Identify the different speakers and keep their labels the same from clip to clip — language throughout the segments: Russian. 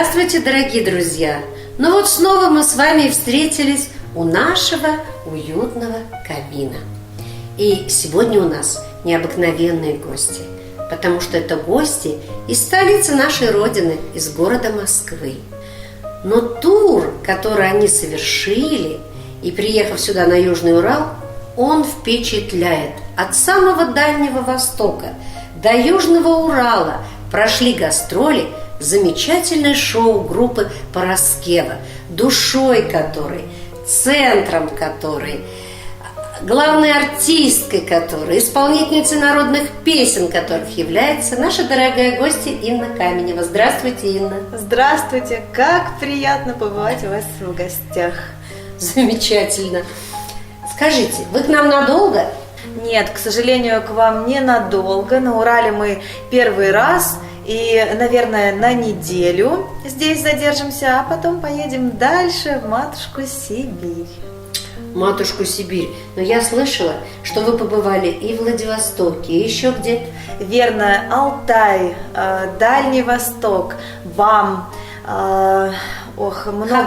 Speaker 1: Здравствуйте, дорогие друзья! Ну вот снова мы с вами встретились у нашего уютного камина. И сегодня у нас необыкновенные гости, потому что это гости из столицы нашей Родины, из города Москвы. Но тур, который они совершили, и приехав сюда на Южный Урал, он впечатляет. От самого Дальнего Востока до Южного Урала прошли гастроли замечательное шоу группы Параскева, душой которой, центром которой, главной артисткой которой, исполнительницей народных песен которых является наша дорогая гостья Инна Каменева. Здравствуйте, Инна.
Speaker 2: Здравствуйте, как приятно побывать у вас в гостях.
Speaker 1: Замечательно. Скажите, вы к нам надолго?
Speaker 2: Нет, к сожалению, к вам ненадолго. На Урале мы первый раз и, наверное, на неделю здесь задержимся, а потом поедем дальше в матушку Сибирь.
Speaker 1: Матушку Сибирь. Но я слышала, что вы побывали и в Владивостоке, и еще где-то.
Speaker 2: Верно, Алтай, Дальний Восток, БАМ, много.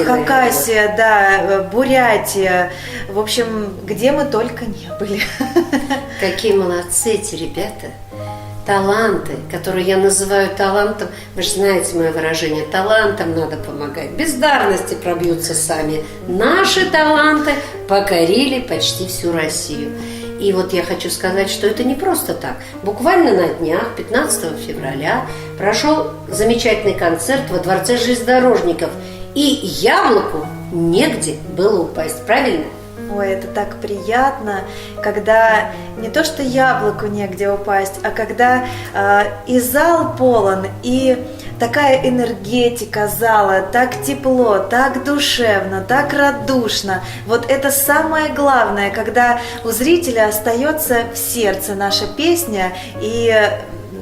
Speaker 2: Хакасия, да, Бурятия. В общем, где мы только не были.
Speaker 1: Какие молодцы эти ребята. Таланты, которые я называю талантом, вы же знаете мое выражение, талантам надо помогать, бездарности пробьются сами. Наши таланты покорили почти всю Россию. И вот я хочу сказать, что это не просто так. Буквально на днях, 15 февраля, прошел замечательный концерт во Дворце железнодорожников. И яблоку негде было упасть, правильно?
Speaker 2: Ой, это так приятно, когда не то что яблоку негде упасть, а когда и зал полон, и такая энергетика зала, так тепло, так душевно, так радушно. Вот это самое главное, когда у зрителя остается в сердце наша песня, и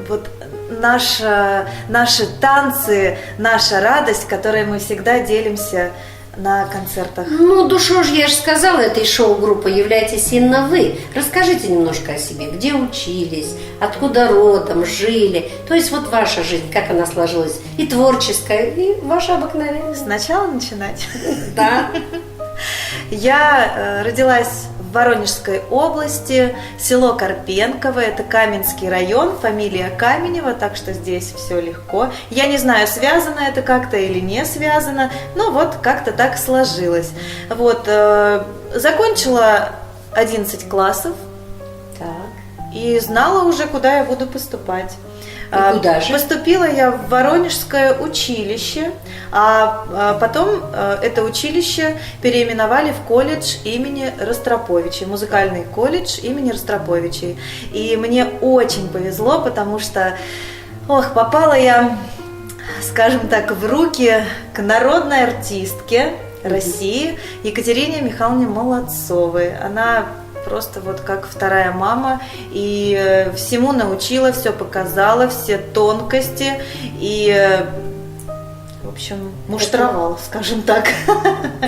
Speaker 2: вот наши танцы, наша радость, которой мы всегда делимся на концертах.
Speaker 1: Ну, душой же, я же сказала, этой шоу-группы являетесь именно вы. Расскажите немножко о себе, где учились, откуда родом, жили. То есть вот ваша жизнь, как она сложилась, и творческая, и ваша обыкновенная.
Speaker 2: Сначала начинать?
Speaker 1: Да.
Speaker 2: Я родилась в Воронежской области, село Карпенково, это Каменский район, фамилия Каменева, так что здесь все легко. Я не знаю, связано это как-то или не связано, но вот как-то так сложилось. Вот, закончила 11 классов.
Speaker 1: Так.
Speaker 2: И знала уже, куда я буду поступать.
Speaker 1: И куда же?
Speaker 2: Поступила я в Воронежское училище, а потом это училище переименовали в колледж имени Ростроповичей, музыкальный колледж имени Ростроповичей. И мне очень повезло, потому что, попала я, скажем так, в руки к народной артистке России Екатерине Михайловне Молодцовой. Она просто вот как вторая мама, и всему научила, все показала, все тонкости, и, в общем, муштровал, скажем так.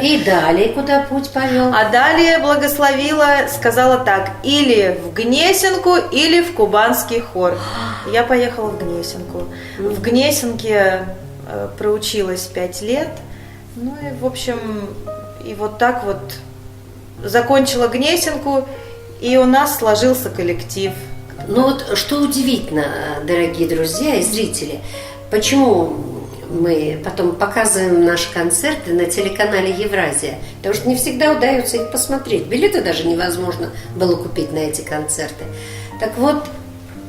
Speaker 1: И далее куда путь повел?
Speaker 2: А далее благословила, сказала так: или в Гнесинку, или в кубанский хор. Я поехала в Гнесинку. В Гнесинке проучилась 5 лет, ну и, в общем, и вот так вот закончила Гнесинку, и у нас сложился коллектив.
Speaker 1: Ну вот что удивительно, дорогие друзья и зрители, почему мы потом показываем наши концерты на телеканале Евразия, потому что не всегда удается их посмотреть, билеты даже невозможно было купить на эти концерты. Так вот,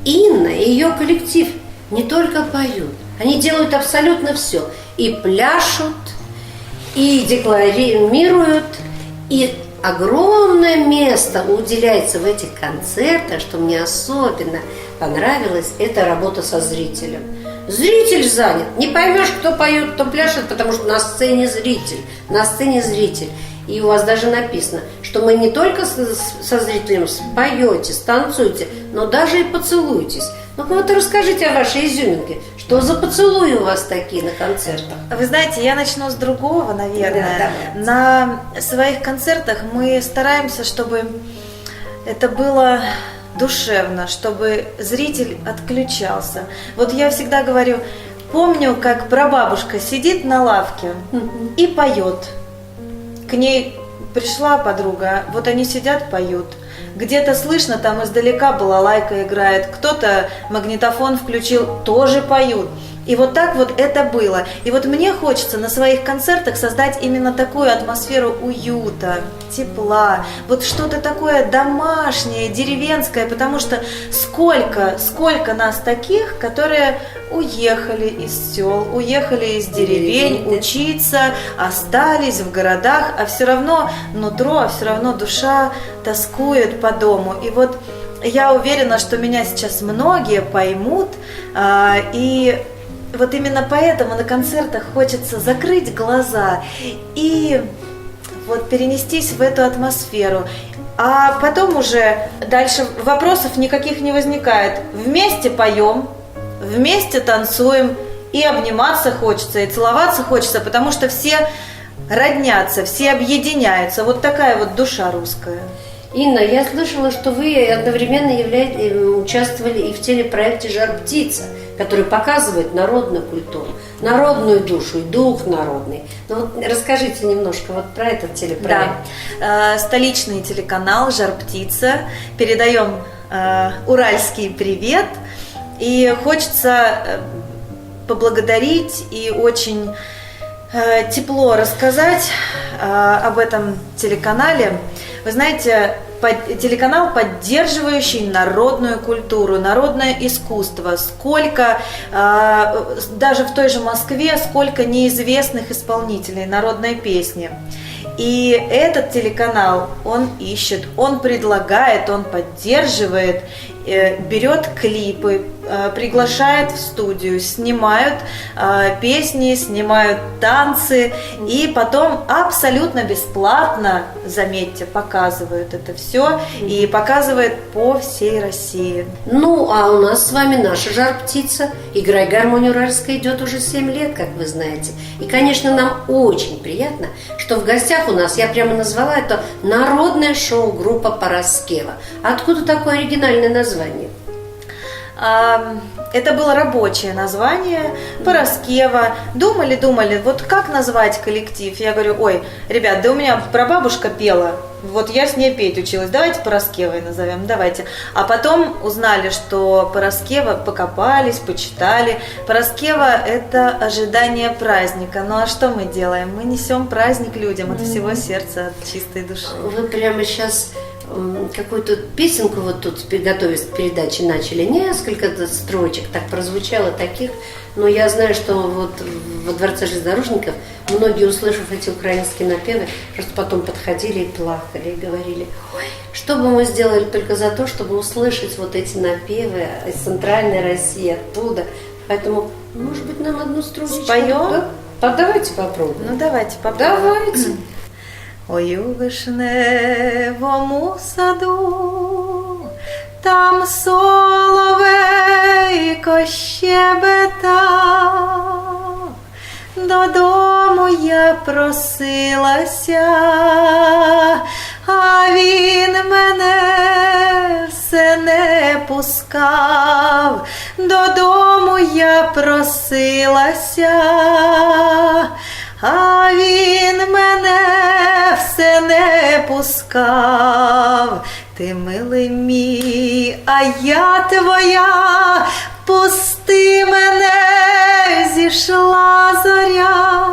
Speaker 1: Инна и ее коллектив не только поют, они делают абсолютно все, и пляшут, и декламируют, и огромное место уделяется в этих концертах, что мне особенно понравилось, это работа со зрителем. Зритель занят. Не поймешь, кто поет, кто пляшет, потому что на сцене зритель. На сцене зритель. И у вас даже написано, что мы не только со зрителем споете, станцуете, но даже и поцелуетесь. Ну-ка вот расскажите о вашей изюминке. Что за поцелуи у вас такие на концертах?
Speaker 2: Вы знаете, я начну с другого, наверное.
Speaker 1: Да,
Speaker 2: на своих концертах мы стараемся, чтобы это было душевно, чтобы зритель отключался. Вот я всегда говорю, Помню, как прабабушка сидит на лавке и поет. К ней пришла подруга, вот они сидят, поют. Где-то слышно, там издалека балалайка играет, кто-то магнитофон включил, тоже поют. И вот так вот это было. И вот мне хочется на своих концертах создать именно такую атмосферу уюта, тепла, вот что-то такое домашнее, деревенское, потому что сколько нас таких, которые уехали из сел, уехали из деревень учиться, остались в городах, а все равно нутро, а все равно душа тоскует по дому. И вот я уверена, что меня сейчас многие поймут, и вот именно поэтому на концертах хочется закрыть глаза и вот перенестись в эту атмосферу. А потом уже дальше вопросов никаких не возникает. Вместе поем, вместе танцуем, и обниматься хочется, и целоваться хочется, потому что все роднятся, все объединяются. Вот такая вот душа русская.
Speaker 1: Инна, я слышала, что вы одновременно участвовали и в телепроекте «Жар птица», который показывает народную культуру, народную душу и дух народный. Ну вот расскажите немножко вот про этот телепроект.
Speaker 2: Да, столичный телеканал «Жар птица». Передаем уральский привет. И хочется поблагодарить и очень тепло рассказать об этом телеканале. Вы знаете, телеканал, поддерживающий народную культуру, народное искусство. Сколько, даже в той же Москве, сколько неизвестных исполнителей народной песни. И этот телеканал, он ищет, он предлагает, он поддерживает, берет клипы, приглашает в студию, снимают песни, снимают танцы, и потом абсолютно бесплатно, заметьте, показывают это все и показывают по всей России.
Speaker 1: Ну, а у нас с вами наша «Жар-птица». «Играй гармонию уральская» идет уже 7 лет, как вы знаете. И, конечно, нам очень приятно, что в гостях у нас, я прямо назвала это, народное шоу-группа «Параскева». Откуда такое оригинальное название?
Speaker 2: Это было рабочее название, Параскева. Думали, вот как назвать коллектив? Я говорю, ой, ребят, да у меня прабабушка пела, вот я с ней петь училась, давайте Параскевой назовем, давайте. А потом узнали, что Параскева, покопались, почитали. Параскева – это ожидание праздника. Ну а что мы делаем? Мы несем праздник людям от всего сердца, от чистой души.
Speaker 1: Вы прямо сейчас какую-то песенку вот тут, готовясь к передаче, начали. Несколько строчек так прозвучало таких, но я знаю, что вот во Дворце железнодорожников многие, услышав эти украинские напевы, просто потом подходили и плакали, и говорили, ой, что бы мы сделали только за то, чтобы услышать вот эти напевы из центральной России, оттуда. Поэтому, может быть, нам одну строчку
Speaker 2: споем?
Speaker 1: Да? Давайте попробуем.
Speaker 2: Ну, давайте попробуем.
Speaker 1: Давайте.
Speaker 2: Ой, у вишневому саду, там соловейко щебетав, додому я просилася, а він мене все не пускав, додому я просилася, а він мене все не пускав. Ти, милий мій, а я твоя, пусти мене, зійшла зоря,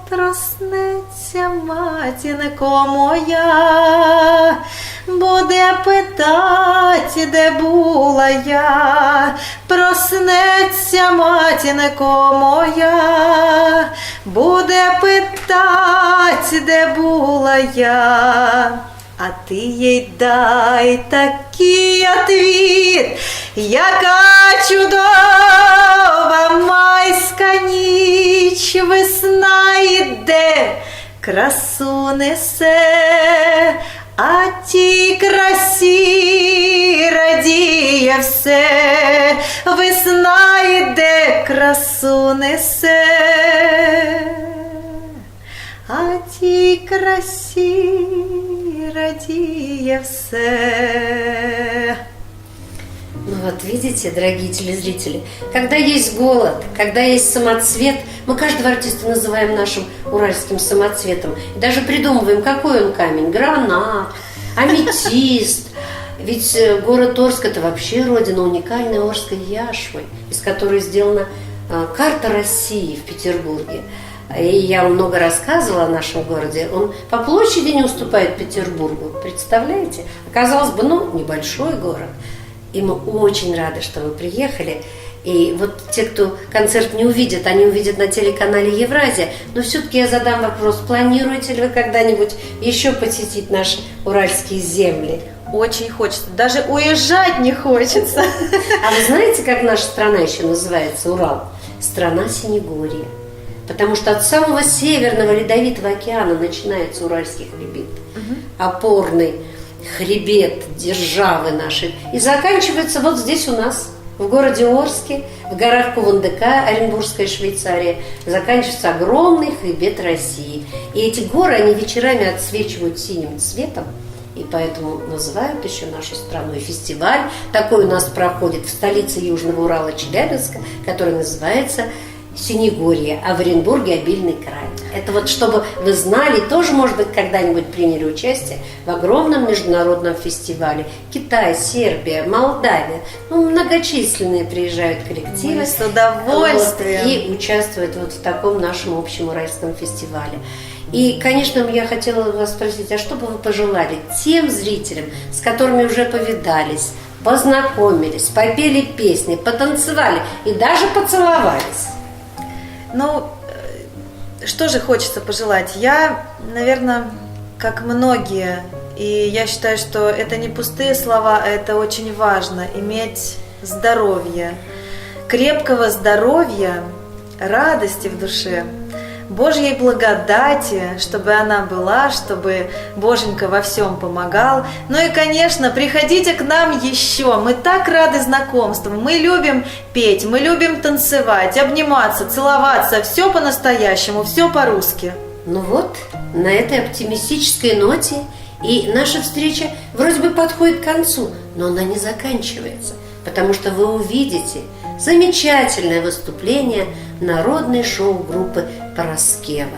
Speaker 2: проснеться матінко моя, буде питать, де була я, проснеться матінко моя, буде питать, де була я. А ти їй дай такий отвіт, яка чудова майська ніч, весна іде, красу несе, а тій красі радіє все, весна іде, красу несе, а тій красі радіє все.
Speaker 1: Ну, Вот видите, дорогие телезрители, когда есть голод, когда есть самоцвет, мы каждого артиста называем нашим уральским самоцветом. И даже придумываем, какой он камень: гранат, аметист. Ведь город Орск – это вообще родина уникальной Орской яшмы, из которой сделана карта России в Петербурге. И я вам много рассказывала о нашем городе. Он по площади не уступает Петербургу. Представляете? Казалось бы, небольшой город. И мы очень рады, что вы приехали. И вот те, кто концерт не увидят, они увидят на телеканале Евразия. Но все-таки я задам вопрос: планируете ли вы когда-нибудь еще посетить наши уральские земли?
Speaker 2: Очень хочется. Даже уезжать не хочется.
Speaker 1: А вы знаете, как наша страна еще называется, Урал? Страна Синегорья. Потому что от самого северного ледовитого океана начинается Уральский хребет, опорный хребет державы нашей, и заканчивается вот здесь у нас, в городе Орске, в горах Кувандыка, Оренбургская Швейцария, заканчивается огромный хребет России. И эти горы, они вечерами отсвечивают синим цветом, и поэтому называют еще нашу страну. И фестиваль такой у нас проходит в столице Южного Урала, Челябинска, который называется Синегорье, а в Оренбурге обильный край. Это вот чтобы вы знали, тоже, может быть, когда-нибудь приняли участие в огромном международном фестивале. Китай, Сербия, Молдавия, многочисленные приезжают коллективы.
Speaker 2: Мы с удовольствием.
Speaker 1: И участвуют вот в таком нашем общем уральском фестивале. И, конечно, я хотела вас спросить, а что бы вы пожелали тем зрителям, с которыми уже повидались, познакомились, попели песни, потанцевали и даже поцеловались?
Speaker 2: Что же хочется пожелать? Я, наверное, как многие, и я считаю, что это не пустые слова, а это очень важно, иметь здоровье, крепкого здоровья, радости в душе, Божьей благодати, чтобы она была, чтобы Боженька во всем помогал. Ну и, конечно, приходите к нам еще. Мы так рады знакомству. Мы любим петь, мы любим танцевать, обниматься, целоваться. Все по-настоящему, все по-русски.
Speaker 1: Ну вот, на этой оптимистической ноте и наша встреча вроде бы подходит к концу, но она не заканчивается, потому что вы увидите замечательное выступление народной шоу-группы Пороскева.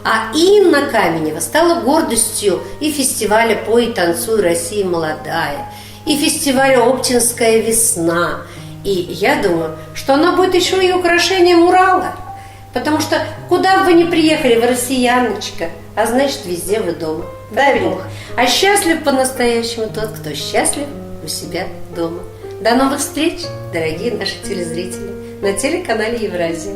Speaker 1: А Инна Каменева стала гордостью и фестиваля «Пой и танцуй, Россия молодая», и фестиваля «Оптинская весна». И я думаю, что она будет еще и украшением Урала. Потому что куда бы вы ни приехали, вы россияночка, а значит, везде вы дома.
Speaker 2: Дай Бог.
Speaker 1: А счастлив по-настоящему тот, кто счастлив у себя дома. До новых встреч, дорогие наши телезрители, на телеканале Евразия.